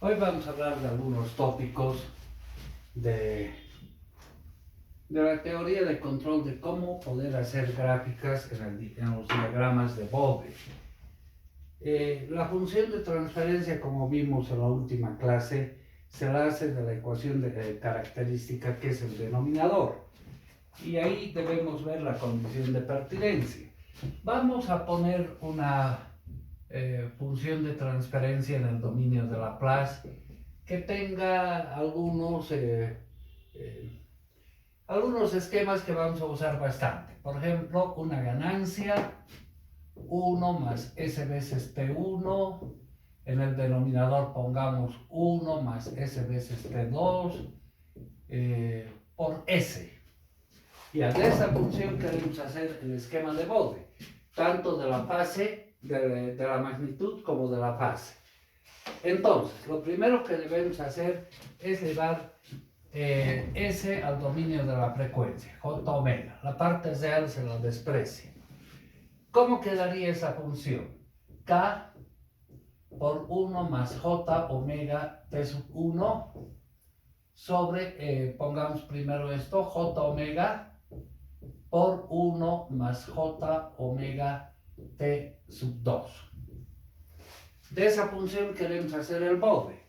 Hoy vamos a hablar de algunos tópicos de, de la teoría de control de cómo poder hacer gráficas en los diagramas de Bode. La función de transferencia, como vimos en la última clase, se la hace de la ecuación de característica, que es el denominador. Y ahí debemos ver la condición de pertinencia. Vamos a poner una función de transferencia en el dominio de Laplace que tenga algunos esquemas que vamos a usar bastante. Por ejemplo, una ganancia 1 más s veces t1, en el denominador pongamos 1 más s veces t2 por s. Y a esa función queremos hacer el esquema de Bode, tanto de la fase, de la magnitud como de la fase. Entonces, lo primero que debemos hacer es llevar S al dominio de la frecuencia, J omega. La parte real se la desprecia. ¿Cómo quedaría esa función? K por 1 más J omega T sub 1 sobre, pongamos primero esto, J omega por 1 más J omega T sub 2. De esa función queremos hacer el Bode.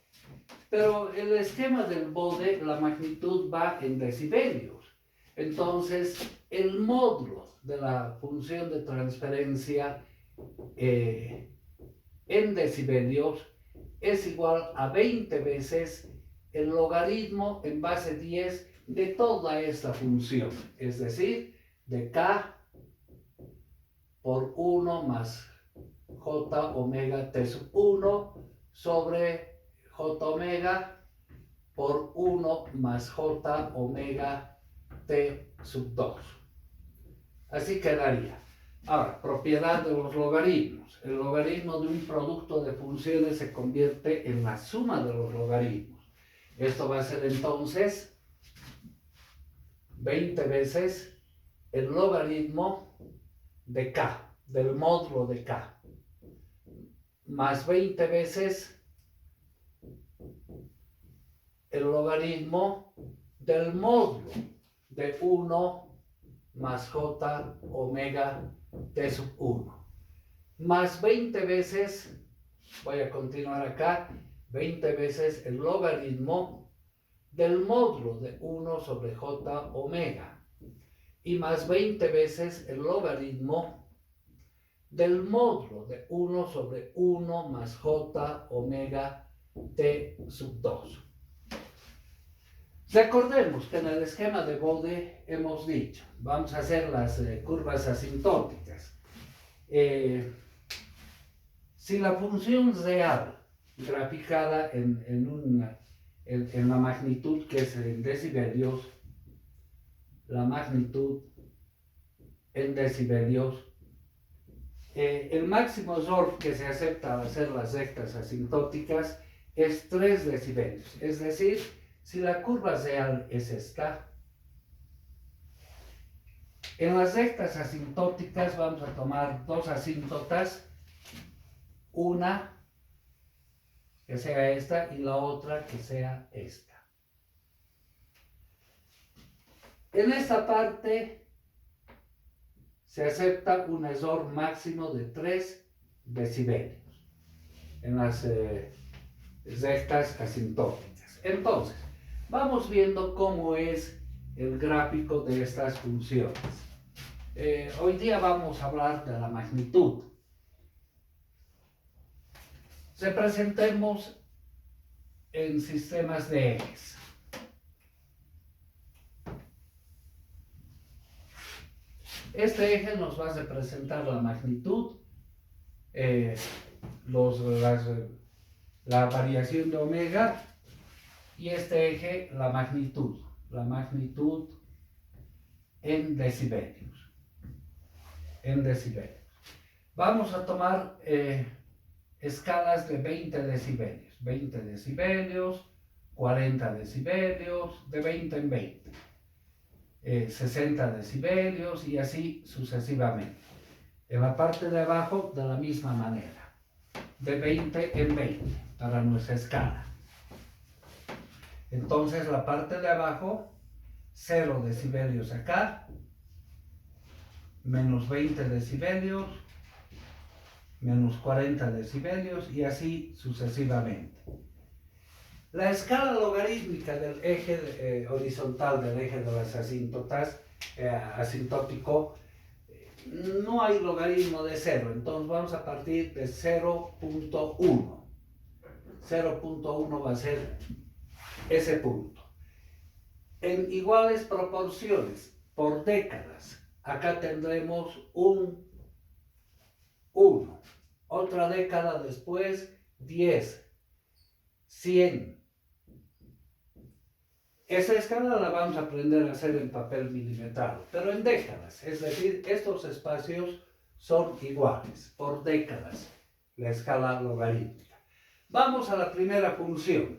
Pero el esquema del Bode, la magnitud va en decibelios. Entonces, el módulo de la función de transferencia en decibelios es igual a 20 veces el logaritmo en base 10 de toda esta función. Es decir, de K por 1 más J omega T sub 1 sobre J omega por 1 más J omega T sub 2. Así quedaría. Ahora, propiedad de los logaritmos. El logaritmo de un producto de funciones se convierte en la suma de los logaritmos. Esto va a ser entonces 20 veces el logaritmo de K, del módulo de K, más 20 veces el logaritmo del módulo de 1 más J omega T sub 1, más 20 veces, voy a continuar acá, 20 veces el logaritmo del módulo de 1 sobre J omega, y más 20 veces el logaritmo del módulo de 1 sobre 1 más J omega T sub 2. Recordemos que en el esquema de Bode hemos dicho, vamos a hacer las curvas asintóticas. Si la función real graficada en la magnitud, que es en decibelios, la magnitud en decibelios, el máximo error que se acepta al hacer las rectas asintóticas es 3 decibelios. Es decir, si la curva real es esta, en las rectas asintóticas vamos a tomar dos asíntotas, una que sea esta y la otra que sea esta. En esta parte se acepta un error máximo de 3 decibelios en las rectas asintóticas. Entonces, vamos viendo cómo es el gráfico de estas funciones. Hoy día vamos a hablar de la magnitud. Representemos en sistemas de ejes. Este eje nos va a representar la magnitud, la variación de omega, y este eje la magnitud en decibelios. Vamos a tomar escalas de 20 decibelios, 40 decibelios, de 20 en 20. 60 decibelios y así sucesivamente. En la parte de abajo de la misma manera, de 20 en 20 para nuestra escala. Entonces la parte de abajo, 0 decibelios acá, menos 20 decibelios, menos 40 decibelios y así sucesivamente. La escala logarítmica del eje horizontal, del eje de las asíntotas, asintótico, no hay logaritmo de 0, entonces vamos a partir de 0.1. 0.1 va a ser ese punto. En iguales proporciones, por décadas, acá tendremos un 1. Otra década después, 10, 100. Esa escala la vamos a aprender a hacer en papel milimetrado, pero en décadas, es decir, estos espacios son iguales, por décadas, la escala logarítmica. Vamos a la primera función.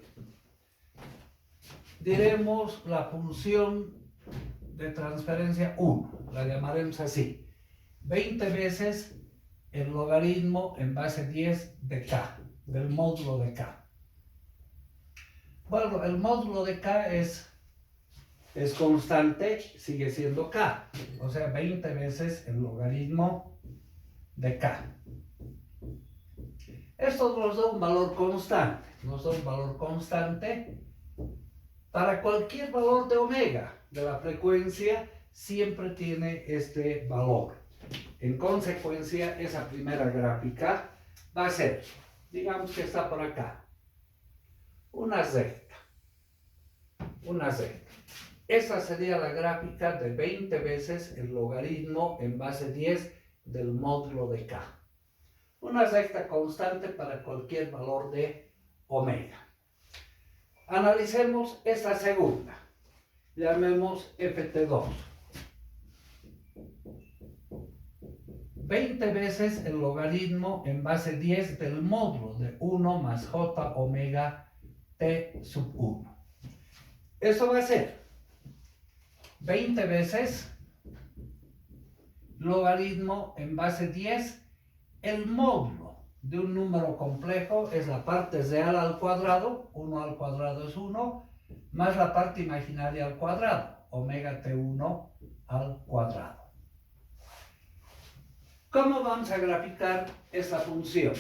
Diremos la función de transferencia 1, la llamaremos así, 20 veces el logaritmo en base 10 de k, del módulo de k. Bueno, el módulo de k es constante, sigue siendo k, o sea, 20 veces el logaritmo de k. Esto nos da un valor constante, para cualquier valor de omega de la frecuencia, siempre tiene este valor. En consecuencia, esa primera gráfica va a ser, digamos que está por acá, una Z. Esta sería la gráfica de 20 veces el logaritmo en base 10 del módulo de k. Una recta constante para cualquier valor de omega. Analicemos esta segunda. Llamemos ft2. 20 veces el logaritmo en base 10 del módulo de 1 más j omega t sub 1. Eso va a ser 20 veces logaritmo en base 10, el módulo de un número complejo es la parte real al cuadrado, 1 al cuadrado es 1, más la parte imaginaria al cuadrado, omega t1 al cuadrado. ¿Cómo vamos a graficar esta función?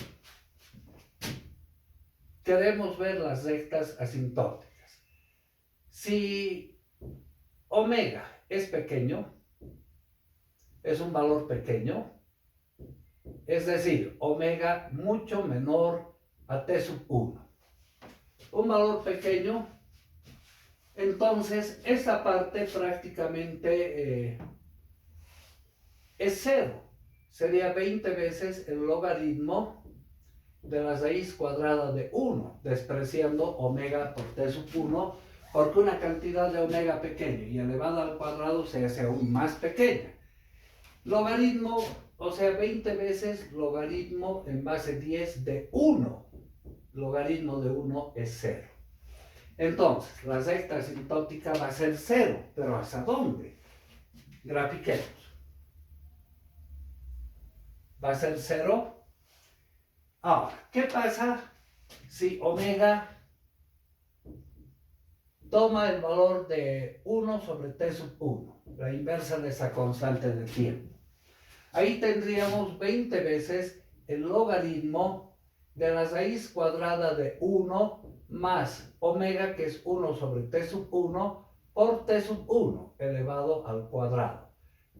Queremos ver las rectas asintóticas. Si omega es pequeño, es un valor pequeño, es decir, omega mucho menor a t sub 1. Un valor pequeño, entonces esta parte prácticamente es 0. Sería 20 veces el logaritmo de la raíz cuadrada de 1, despreciando omega por t sub 1, porque una cantidad de omega pequeño y elevada al cuadrado se hace aún más pequeña. Logaritmo, o sea, 20 veces logaritmo en base 10 de 1. Logaritmo de 1 es 0. Entonces, la recta asintótica va a ser 0, pero ¿hasta dónde? Grafiquemos. Va a ser 0. Ahora, ¿qué pasa si omega toma el valor de 1 sobre t sub 1, la inversa de esa constante de tiempo? Ahí tendríamos 20 veces el logaritmo de la raíz cuadrada de 1 más omega, que es 1 sobre t sub 1, por t sub 1 elevado al cuadrado.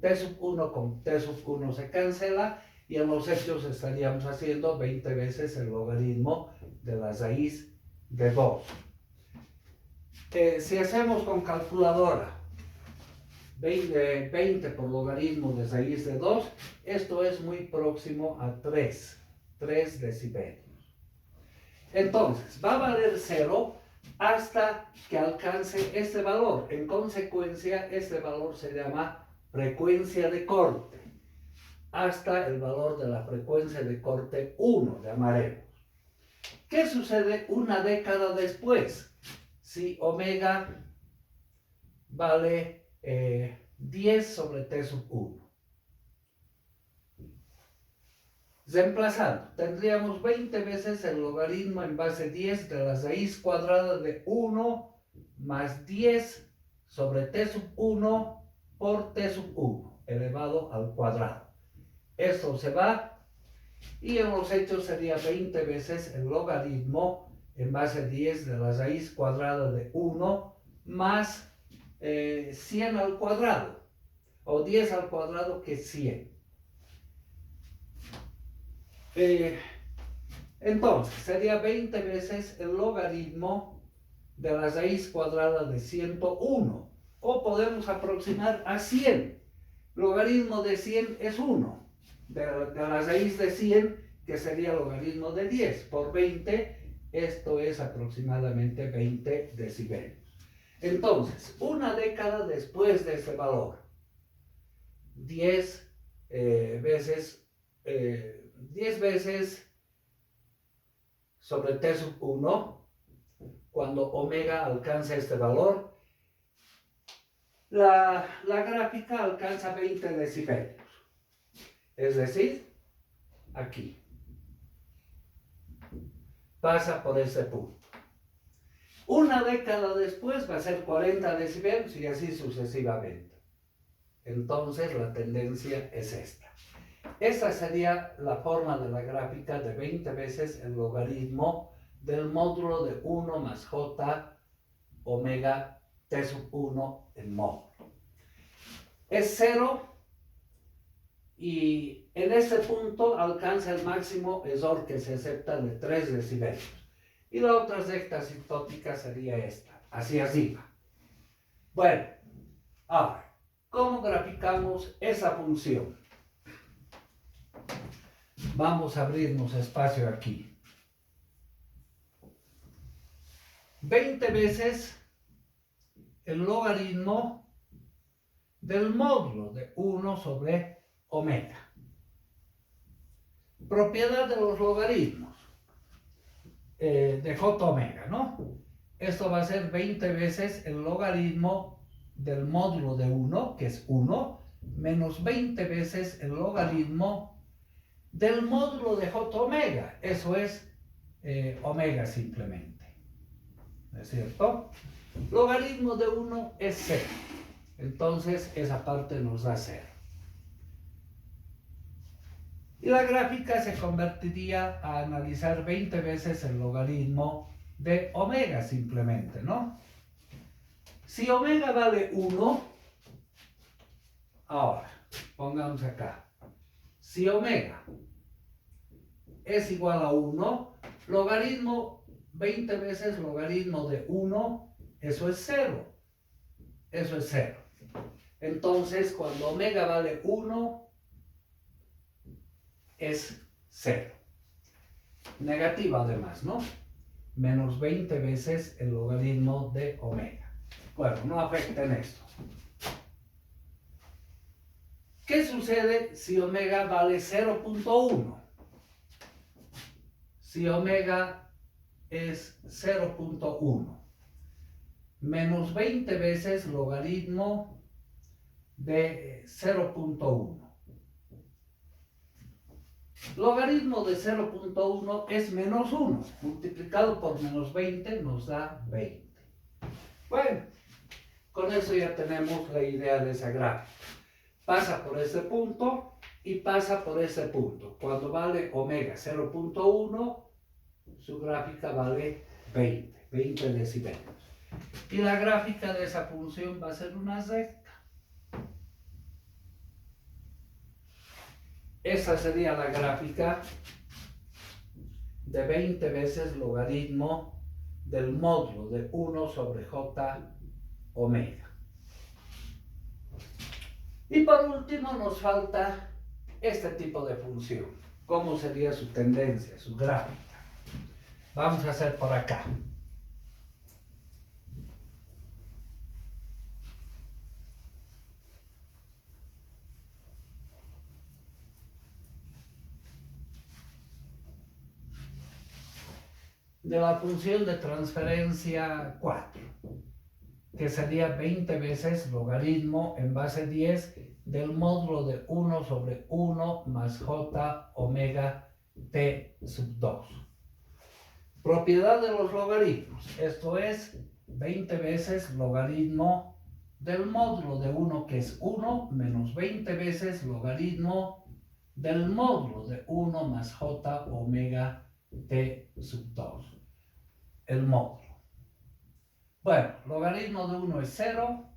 T sub 1 con t sub 1 se cancela y en los hechos estaríamos haciendo 20 veces el logaritmo de la raíz de 2. Si hacemos con calculadora 20 por logaritmo de raíz de 2, esto es muy próximo a 3 decibelios. Entonces, va a valer 0 hasta que alcance este valor. En consecuencia, este valor se llama frecuencia de corte, hasta el valor de la frecuencia de corte 1, llamaremos. ¿Qué sucede una década después? Si omega vale 10 sobre t sub 1. Reemplazando, tendríamos 20 veces el logaritmo en base 10 de la raíz cuadrada de 1 más 10 sobre t sub 1 por t sub 1 elevado al cuadrado. Esto se va y en los hechos sería 20 veces el logaritmo en base 10 de la raíz cuadrada de 1 más 100 al cuadrado, o 10 al cuadrado, que es 100. Entonces sería 20 veces el logaritmo de la raíz cuadrada de 101, o podemos aproximar a 100. Logaritmo de 100 es 1, de la raíz de 100, que sería logaritmo de 10 por 20. Esto es aproximadamente 20 decibelios. Entonces, una década después de ese valor, 10 veces sobre t sub 1, cuando omega alcanza este valor, la gráfica alcanza 20 decibelios. Es decir, aquí. Pasa por ese punto. Una década después va a ser 40 decibelios y así sucesivamente. Entonces la tendencia es esta. Esa sería la forma de la gráfica de 20 veces el logaritmo del módulo de 1 más j omega t sub 1 en módulo. Es 0 y en este punto alcanza el máximo error que se acepta de 3 decibelios. Y la otra recta asintótica sería esta, hacia arriba. Bueno, ahora, ¿cómo graficamos esa función? Vamos a abrirnos espacio aquí. 20 veces el logaritmo del módulo de 1 sobre omega. Propiedad de los logaritmos de j omega, ¿no? Esto va a ser 20 veces el logaritmo del módulo de 1, que es 1, menos 20 veces el logaritmo del módulo de j omega. Eso es omega simplemente. ¿No es cierto? Logaritmo de 1 es 0. Entonces esa parte nos da 0. Y la gráfica se convertiría a analizar 20 veces el logaritmo de omega simplemente, ¿no? Si omega vale 1, ahora, pongamos acá. Si omega es igual a 1, logaritmo 20 veces logaritmo de 1, eso es 0. Eso es 0. Entonces, cuando omega vale 1, es 0. Negativa además, ¿no? Menos 20 veces el logaritmo de omega. Bueno, no afecta en esto. ¿Qué sucede si omega vale 0.1? Si omega es 0.1, menos 20 veces logaritmo de 0.1. Logaritmo de 0.1 es menos 1, multiplicado por menos 20 nos da 20. Bueno, con eso ya tenemos la idea de esa gráfica. Pasa por ese punto y pasa por ese punto. Cuando vale omega 0.1, su gráfica vale 20 decibelios. Y la gráfica de esa función va a ser una recta. Esa sería la gráfica de 20 veces logaritmo del módulo de 1 sobre j omega. Y por último nos falta este tipo de función. ¿Cómo sería su tendencia, su gráfica? Vamos a hacer por acá. De la función de transferencia 4, que sería 20 veces logaritmo en base 10 del módulo de 1 sobre 1 más j omega t sub 2. Propiedad de los logaritmos, esto es, 20 veces logaritmo del módulo de 1, que es 1, menos 20 veces logaritmo del módulo de 1 más j omega t sub 2, el módulo. Bueno, logaritmo de 1 es 0,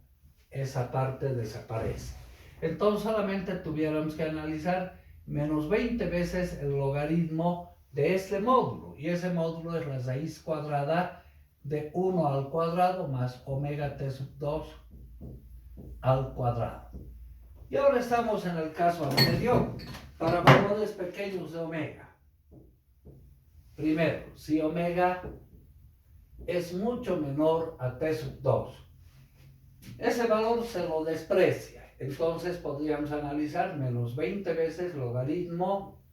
esa parte desaparece. Entonces solamente tuviéramos que analizar menos 20 veces el logaritmo de este módulo, y ese módulo es la raíz cuadrada de 1 al cuadrado más omega t sub 2 al cuadrado. Y ahora estamos en el caso anterior, para valores pequeños de omega. Primero, si omega es mucho menor a t sub 2, ese valor se lo desprecia. Entonces podríamos analizar menos 20 veces logaritmo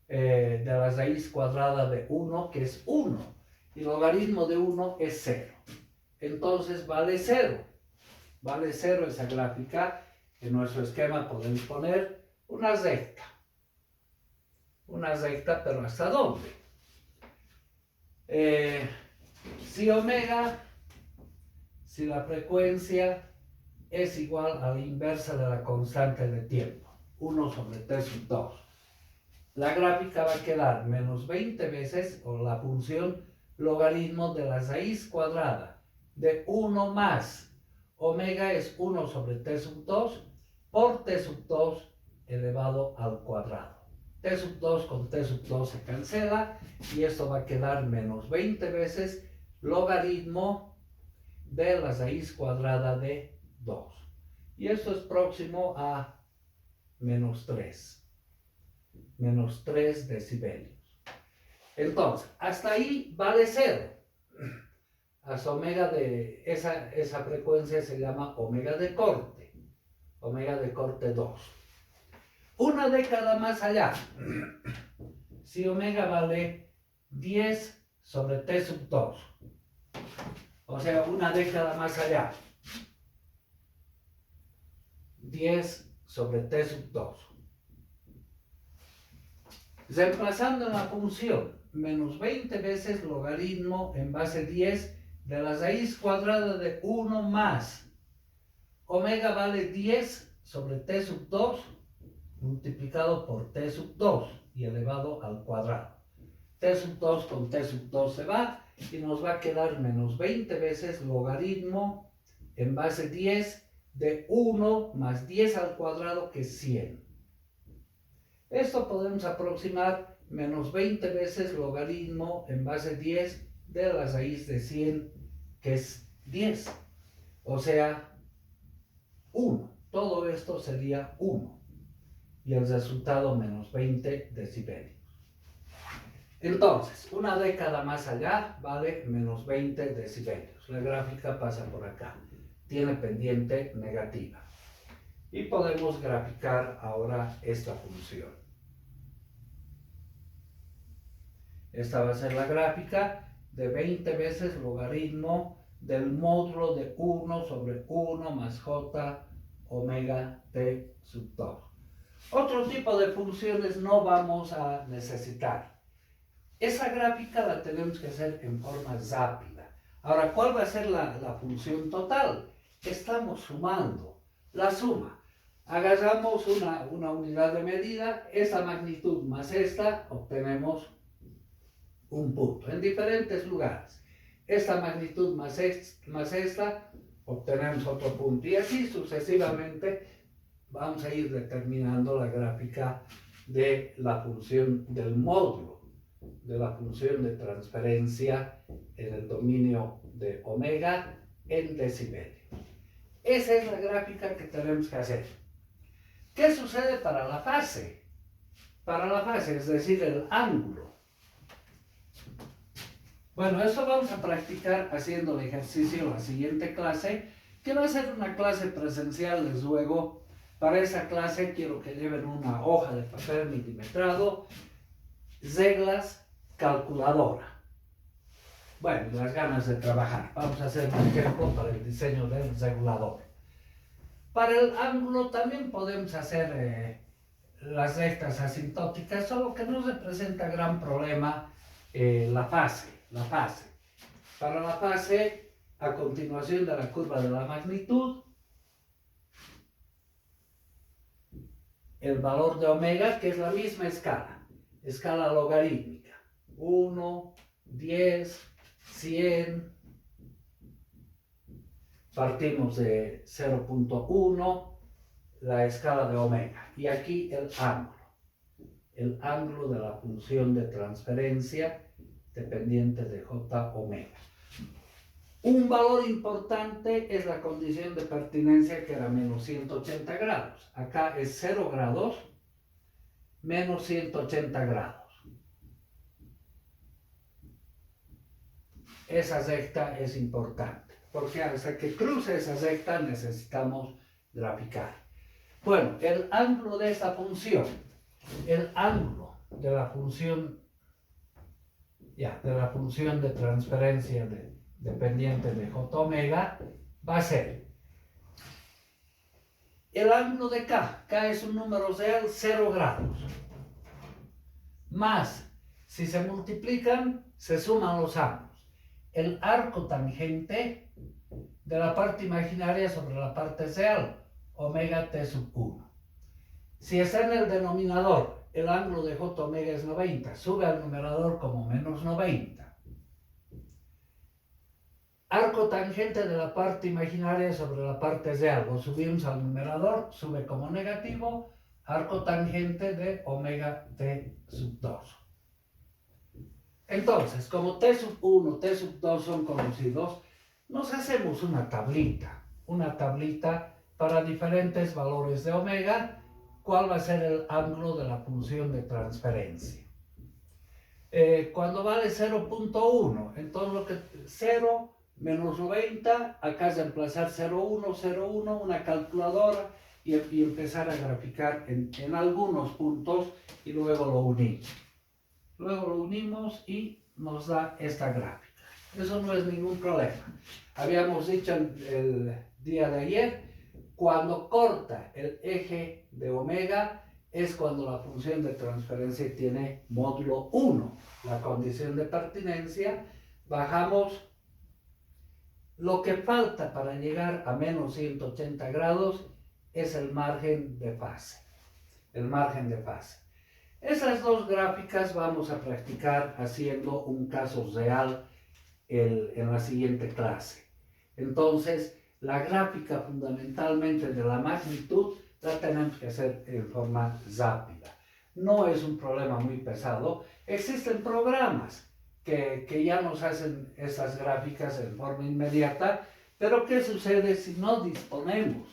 de la raíz cuadrada de 1, que es 1, y logaritmo de 1 es 0. Entonces vale 0. Vale 0 esa gráfica. En nuestro esquema podemos poner una recta. Una recta, pero ¿hasta dónde? Si omega, si la frecuencia es igual a la inversa de la constante de tiempo, 1 sobre t sub 2, la gráfica va a quedar menos 20 veces, o la función logaritmo de la raíz cuadrada de 1 más omega es 1 sobre t sub 2 por t sub 2 elevado al cuadrado. T sub 2 con t sub 2 se cancela y esto va a quedar menos 20 veces logaritmo de la raíz cuadrada de 2. Y esto es próximo a menos 3. Menos 3 decibelios. Entonces, hasta ahí vale 0. Hasta omega de esa frecuencia se llama omega de corte. Omega de corte 2. Una década más allá, si omega vale 10 sobre t sub 2, o sea, una década más allá, 10 sobre t sub 2. Reemplazando la función menos 20 veces logaritmo en base 10 de la raíz cuadrada de 1 más omega vale 10 sobre t sub 2 multiplicado por t sub 2 y elevado al cuadrado. T sub 2 con t sub 2 se va y nos va a quedar menos 20 veces logaritmo en base 10 de 1 más 10 al cuadrado, que es 100. Esto podemos aproximar menos 20 veces logaritmo en base 10 de la raíz de 100, que es 10. O sea, 1. Todo esto sería 1. Y el resultado menos 20 decibelios. Entonces, una década más allá vale menos 20 decibelios. La gráfica pasa por acá. Tiene pendiente negativa. Y podemos graficar ahora esta función. Esta va a ser la gráfica de 20 veces logaritmo del módulo de 1 sobre 1 más j omega t sub 2. Otro tipo de funciones no vamos a necesitar. Esa gráfica la tenemos que hacer en forma rápida. Ahora, ¿cuál va a ser la función total? Estamos sumando la suma. Agarramos una unidad de medida, esta magnitud más esta, obtenemos un punto en diferentes lugares. Esta magnitud más esta, obtenemos otro punto. Y así sucesivamente vamos a ir determinando la gráfica de la función del módulo, de la función de transferencia en el dominio de omega en decibelios. Esa es la gráfica que tenemos que hacer. ¿Qué sucede para la fase? Para la fase, es decir, el ángulo. Bueno, eso vamos a practicar haciendo el ejercicio en la siguiente clase, que va a ser una clase presencial, les ruego. Para esa clase quiero que lleven una hoja de papel milimetrado, reglas, calculadora. Bueno, las ganas de trabajar. Vamos a hacer un ejemplo para el diseño del regulador. Para el ángulo también podemos hacer las rectas asintóticas, solo que no representa gran problema la fase. Para la fase, a continuación de la curva de la magnitud, el valor de omega, que es la misma escala logarítmica, 1, 10, 100, partimos de 0.1, la escala de omega, y aquí el ángulo de la función de transferencia dependiente de j omega. Un valor importante es la condición de pertinencia, que era menos 180 grados. Acá es 0 grados menos 180 grados. Esa recta es importante, porque hasta que cruce esa recta necesitamos graficar. Bueno, el ángulo de esta función, el ángulo de la función, de transferencia dependiente de j omega, va a ser el ángulo de K es un número real, 0 grados, más, si se multiplican, se suman los ángulos. El arco tangente de la parte imaginaria sobre la parte real, omega t sub 1. Si está en el denominador, el ángulo de j omega es 90, sube al numerador como menos 90. Arco tangente de la parte imaginaria sobre la parte real, lo subimos al numerador, sube como negativo, arco tangente de omega t sub 2. Entonces, como t sub 1, t sub 2 son conocidos, nos hacemos una tablita para diferentes valores de omega, cuál va a ser el ángulo de la función de transferencia. Cuando vale 0.1, entonces lo que 0 menos 90, acá es reemplazar 0,1, 0,1, una calculadora y empezar a graficar en algunos puntos y luego lo unimos. Luego lo unimos y nos da esta gráfica. Eso no es ningún problema. Habíamos dicho el día de ayer, cuando corta el eje de omega es cuando la función de transferencia tiene módulo 1, la condición de pertinencia, bajamos. Lo que falta para llegar a menos 180 grados es el margen de fase. Esas dos gráficas vamos a practicar haciendo un caso real en la siguiente clase. Entonces, la gráfica fundamentalmente de la magnitud la tenemos que hacer en forma rápida. No es un problema muy pesado. Existen programas que ya nos hacen esas gráficas en forma inmediata, pero ¿qué sucede si no disponemos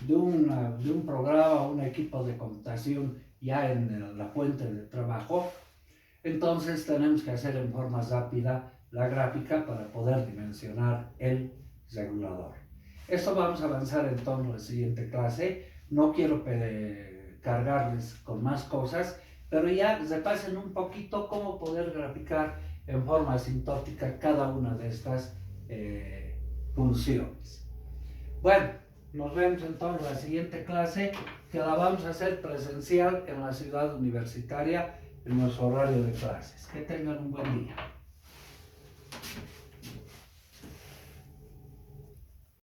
de un programa o un equipo de computación ya en la fuente de trabajo? Entonces tenemos que hacer en forma rápida la gráfica para poder dimensionar el regulador. Esto vamos a avanzar en torno a la siguiente clase. No quiero cargarles con más cosas, pero ya repasen un poquito cómo poder graficar en forma asintótica cada una de estas funciones. Bueno, nos vemos entonces en la siguiente clase, que la vamos a hacer presencial en la ciudad universitaria en nuestro horario de clases. Que tengan un buen día.